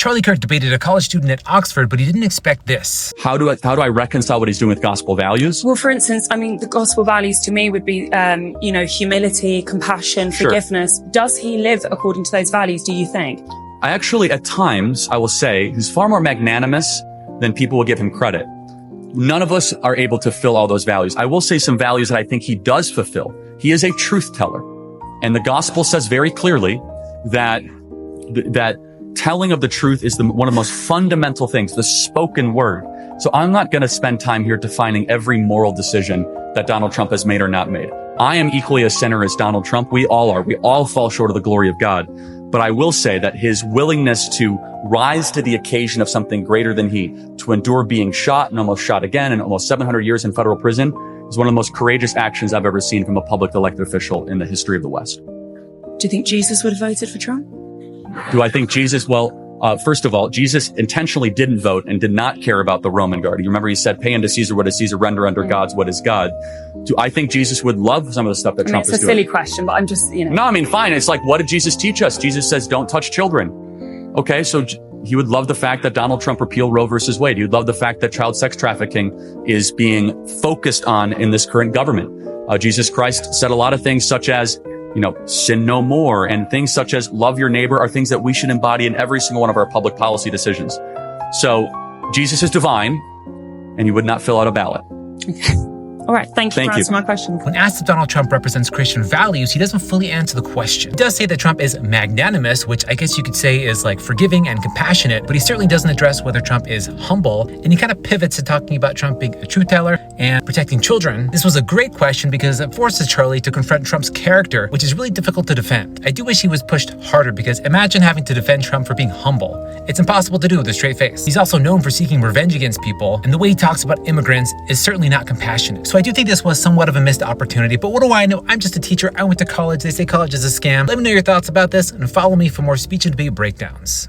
Charlie Kirk debated a college student at Oxford, but he didn't expect this. How do I reconcile what he's doing with gospel values? Well, for instance, I mean, the gospel values to me would be, humility, compassion, forgiveness. Sure. Does he live according to those values, do you think? I actually, at times, I will say, he's far more magnanimous than people will give him credit. None of us are able to fill all those values. I will say some values that I think he does fulfill. He is a truth teller. And the gospel says very clearly that telling of the truth is one of the most fundamental things, the spoken word. So I'm not going to spend time here defining every moral decision that Donald Trump has made or not made. I am equally a sinner as Donald Trump. We all are. We all fall short of the glory of God. But I will say that his willingness to rise to the occasion of something greater than he, to endure being shot and almost shot again and almost 700 years in federal prison, is one of the most courageous actions I've ever seen from a public elected official in the history of the West. Do you think Jesus would have voted for Trump? Do I think Jesus? Well, first of all, Jesus intentionally didn't vote and did not care about the Roman guard. You remember he said, pay unto Caesar what is Caesar, render unto God's what is God. Do I think Jesus would love some of the stuff that Trump is doing? It's a silly question, but I'm just, No, I mean, fine. It's like, what did Jesus teach us? Jesus says, don't touch children. Okay, so he would love the fact that Donald Trump repealed Roe versus Wade. He would love the fact that child sex trafficking is being focused on in this current government. Jesus Christ said a lot of things such as, sin no more, and things such as love your neighbor are things that we should embody in every single one of our public policy decisions. So Jesus is divine, and he would not fill out a ballot. All right, thank you for answering my question. When asked if Donald Trump represents Christian values, he doesn't fully answer the question. He does say that Trump is magnanimous, which I guess you could say is like forgiving and compassionate, but he certainly doesn't address whether Trump is humble, and he kind of pivots to talking about Trump being a truth teller and protecting children. This was a great question because it forces Charlie to confront Trump's character, which is really difficult to defend. I do wish he was pushed harder because imagine having to defend Trump for being humble. It's impossible to do with a straight face. He's also known for seeking revenge against people, and the way he talks about immigrants is certainly not compassionate. So I do think this was somewhat of a missed opportunity, but what do I know? I'm just a teacher. I went to college. They say college is a scam. Let me know your thoughts about this and follow me for more speech and debate breakdowns.